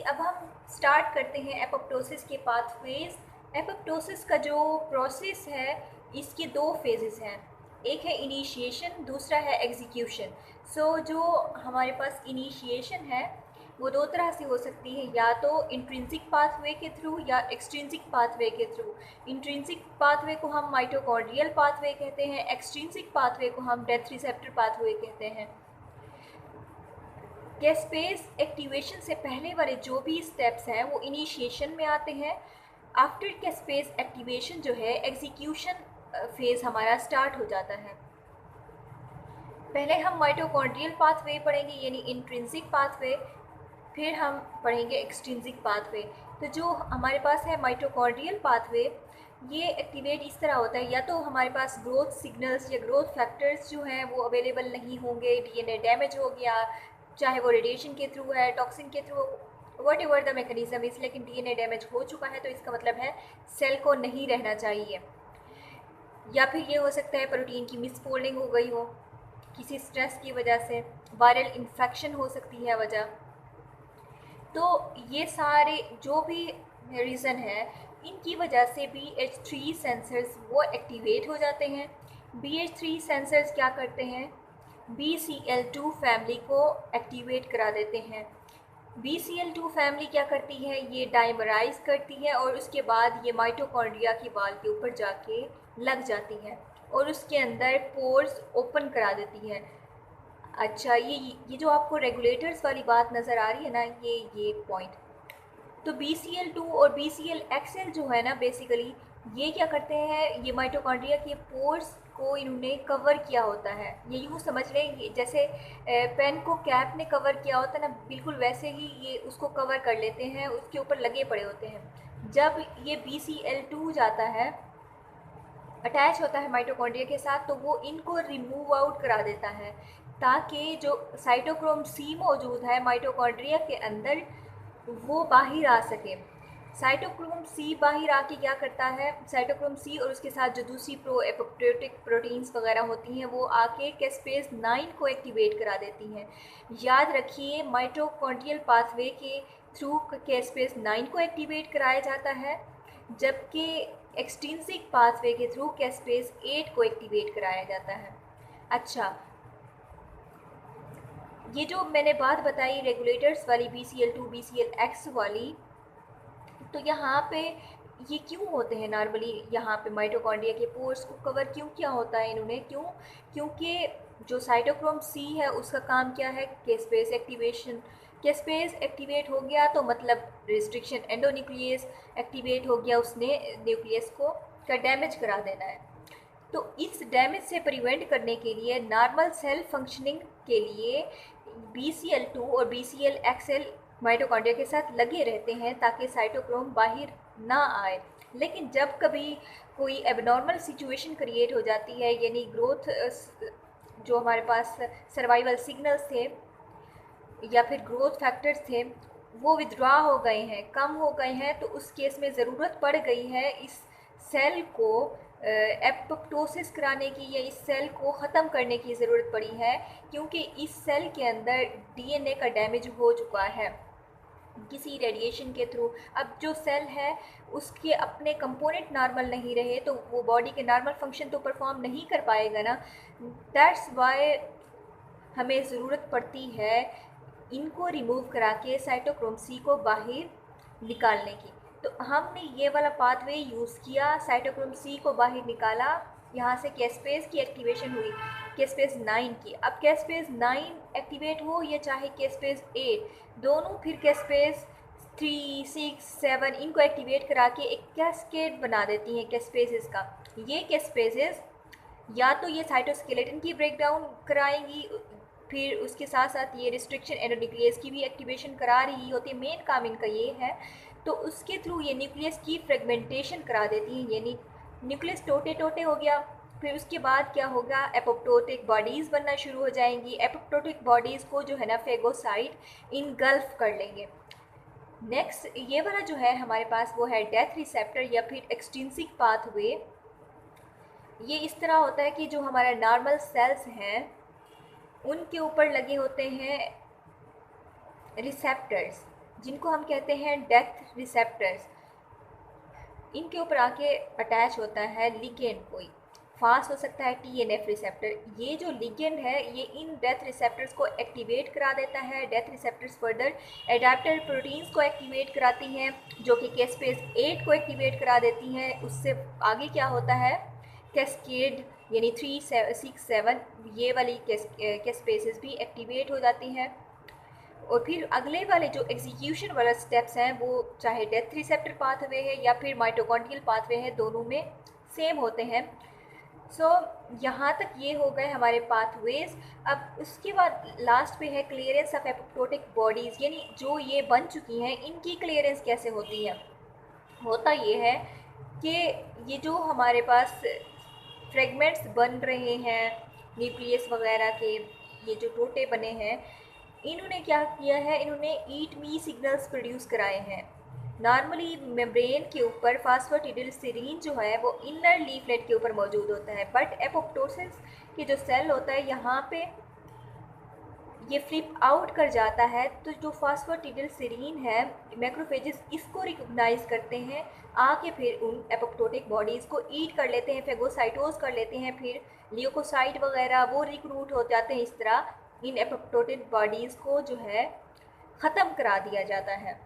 अब हम स्टार्ट करते हैं एपोप्टोसिस के पाथवेज। एपोप्टोसिस का जो प्रोसेस है इसके दो फेजेस हैं, एक है इनिशिएशन, दूसरा है एग्जीक्यूशन। जो हमारे पास इनिशिएशन है वो दो तरह से हो सकती है, या तो इंट्रिंसिक पाथवे के थ्रू या एक्सट्रिंसिक पाथवे के थ्रू। इंट्रिंसिक पाथवे को हम माइटोकॉन्ड्रियल पाथवे कहते हैं, एक्सट्रिंसिक पाथवे को हम डेथ रिसेप्टर पाथवे कहते हैं। कैस्पेस एक्टिवेशन से पहले वाले जो भी स्टेप्स हैं वो इनिशिएशन में आते हैं। आफ्टर कैस्पेस एक्टिवेशन जो है एग्जीक्यूशन फेज हमारा स्टार्ट हो जाता है। पहले हम माइटोकॉन्ड्रियल पाथवे पढ़ेंगे यानी इंट्रिंसिक पाथवे, फिर हम पढ़ेंगे एक्सट्रिंसिक पाथवे। तो जो हमारे पास है माइटोकॉन्ड्रियल पाथवे, ये एक्टिवेट इस तरह होता है, या तो हमारे पास ग्रोथ सिग्नल्स या ग्रोथ फैक्टर्स जो हैं वो अवेलेबल नहीं होंगे, डीएनए डैमेज हो गया, चाहे वो रेडिएशन के थ्रू है, टॉक्सिन के through, what ever the mechanism is, लेकिन डीएनए डैमेज हो चुका है तो इसका मतलब है सेल को नहीं रहना चाहिए। या फिर ये हो सकता है प्रोटीन की मिसफोल्डिंग हो गई हो किसी स्ट्रेस की वजह से, वायरल इन्फेक्शन हो सकती है वजह। तो ये सारे जो भी रीज़न है इनकी वजह से BH3 सेंसर्स वो एक्टिवेट हो जाते हैं। BH3 सेंसर्स क्या करते हैं, BCL2 फैमिली को एक्टिवेट करा देते हैं। BCL2 फैमिली क्या करती है, ये डाइमराइज करती है और उसके बाद ये माइटोकॉन्ड्रिया की वाल के ऊपर जाके लग जाती है और उसके अंदर पोर्स ओपन करा देती है। अच्छा, ये जो आपको रेगुलेटर्स वाली बात नज़र आ रही है ना, ये पॉइंट, तो BCL2 और BCLXL जो है ना, बेसिकली ये क्या करते हैं, ये माइटोकॉन्ड्रिया के पोर्स को इन्होंने कवर किया होता है। ये यूँ समझ लें जैसे पेन को कैप ने कवर किया होता है ना, बिल्कुल वैसे ही ये उसको कवर कर लेते हैं, उसके ऊपर लगे पड़े होते हैं। जब ये BCL2 जाता है, अटैच होता है माइटोकॉन्ड्रिया के साथ, तो वो इनको रिमूव आउट करा देता है ताकि जो साइटोक्रोम C मौजूद है माइटोकॉन्ड्रिया के अंदर वो बाहर आ सके। साइटोक्रोम C बाहर आके क्या करता है, साइटोक्रोम C और उसके साथ जो दूसरी प्रो एपोप्टोटिक प्रोटीन्स वगैरह होती हैं वो आके कैस्पेस 9 को एक्टिवेट करा देती हैं। याद रखिए माइटोकॉन्ड्रियल पाथवे के थ्रू कैस्पेस 9 को एक्टिवेट कराया जाता है, जबकि एक्सट्रिंसिक पाथवे के थ्रू कैस्पेस 8 को एक्टिवेट कराया जाता है। अच्छा, ये जो मैंने बात बताई रेगुलेटर्स वाली BCL2 BCLX वाली, तो यहाँ पे ये क्यों होते हैं नॉर्मली, यहाँ पे माइटोकॉन्ड्रिया के पोर्स को कवर क्यों किया होता है इन्होंने, क्योंकि जो साइटोक्रोम C है उसका काम क्या है, कैस्पेस एक्टिवेशन। कैस्पेस एक्टिवेट हो गया तो मतलब रिस्ट्रिक्शन एंडोन्यूक्लियस एक्टिवेट हो गया, उसने न्यूक्लियस को का डैमेज करा देना है। तो इस डैमेज से प्रिवेंट करने के लिए नॉर्मल सेल फंक्शनिंग के लिए BCL2 और BCLXL माइटोकॉन्ड्रिया के साथ लगे रहते हैं ताकि साइटोक्रोम बाहर ना आए। लेकिन जब कभी कोई एबनॉर्मल सिचुएशन क्रिएट हो जाती है, यानी ग्रोथ जो हमारे पास सर्वाइवल सिग्नल्स थे या फिर ग्रोथ फैक्टर्स थे वो विथड्रॉ हो गए हैं, कम हो गए हैं, तो उस केस में ज़रूरत पड़ गई है इस सेल को एपोप्टोसिस कराने की, या इस सेल को ख़त्म करने की ज़रूरत पड़ी है, क्योंकि इस सेल के अंदर डीएनए का डैमेज हो चुका है किसी रेडिएशन के थ्रू। अब जो सेल है उसके अपने कंपोनेंट नॉर्मल नहीं रहे तो वो बॉडी के नॉर्मल फंक्शन तो परफॉर्म नहीं कर पाएगा ना। दैट्स वाई हमें ज़रूरत पड़ती है इनको रिमूव करा के साइटोक्रोम C को बाहर निकालने की। तो हमने ये वाला पाथवे यूज़ किया, साइटोक्रोम C को बाहर निकाला, यहाँ से कैस्पेस की एक्टिवेशन हुई, कैस्पेस 9 की। अब कैस्पेस 9 एक्टिवेट हो या चाहे कैस्पेस 8, दोनों फिर कैस्पेस 3, 6, 7 इनको एक्टिवेट करा के एक कैस्केड बना देती हैं कैस्पेसेस का। ये कैस्पेसेस या तो ये साइटोस्केलेटन की ब्रेकडाउन कराएंगी, फिर उसके साथ साथ ये रिस्ट्रिक्शन एंडोन्यूक्लियस की भी एक्टिवेशन करा रही होती है, मेन काम इनका ये है। तो उसके थ्रू ये न्यूक्लियस की फ्रेगमेंटेशन करा देती हैं, यानी न्यूक्लियस टोटे टोटे हो गया। फिर उसके बाद क्या होगा, एपोप्टोटिक बॉडीज़ बनना शुरू हो जाएंगी। एपोप्टोटिक बॉडीज़ को जो है ना फेगोसाइट इनगल्फ कर लेंगे। नेक्स्ट ये वाला जो है हमारे पास वो है डेथ रिसेप्टर या फिर एक्सट्रिंसिक पाथवे। ये इस तरह होता है कि जो हमारा नॉर्मल सेल्स हैं उनके ऊपर लगे होते हैं रिसेप्टर्स। जिनको हम कहते हैं डेथ रिसेप्टर्स, इनके ऊपर आके अटैच होता है लिगेंड। कोई फास्ट हो सकता है टीएनएफ रिसेप्टर। ये जो लिगेंड है ये इन डेथ रिसेप्टर्स को एक्टिवेट करा देता है। Death receptors further adaptor proteins को एक्टिवेट कराती हैं जो कि कैस्पेस 8 को एक्टिवेट करा देती हैं। उससे आगे क्या होता है, कैस्केड यानी 3, 6, 7 ये वाली कैस्पेसेस भी एक्टिवेट हो जाती हैं। और फिर अगले वाले जो एग्जीक्यूशन वाला स्टेप्स हैं वो चाहे डेथ रिसेप्टर पाथवे है या फिर माइटोकॉन्ड्रियल पाथवे है, दोनों में सेम होते हैं। सो यहाँ तक ये हो गए हमारे पाथवेज। अब उसके बाद लास्ट पे है क्लियरेंस ऑफ एपोप्टोटिक बॉडीज़, यानी जो ये बन चुकी हैं इनकी क्लियरेंस कैसे होती है। होता ये है कि ये जो हमारे पास फ्रेगमेंट्स बन रहे हैं न्यूक्लियस वगैरह के, ये जो टोटे बने हैं, इन्होंने क्या किया है, इन्होंने ईट मी सिग्नल्स प्रोड्यूस कराए हैं। नॉर्मली मेम्ब्रेन के ऊपर फास्फोटिडिलसिरीन जो है वो इनर लीफलेट के ऊपर मौजूद होता है, बट एपोप्टोसिस के जो सेल होता है यहाँ पे ये फ्लिप आउट कर जाता है। तो जो फास्फोटिडिलसिरीन है मैक्रोफेजेस इसको रिकॉग्नाइज करते हैं, आके फिर उन एपोप्टोटिक बॉडीज़ को ईट कर लेते हैं, फेगोसाइटोज कर लेते हैं, फिर ल्यूकोसाइट वगैरह वो रिक्रूट हो जाते हैं। इस तरह इन एपोप्टोटिक बॉडीज़ को जो है ख़त्म करा दिया जाता है।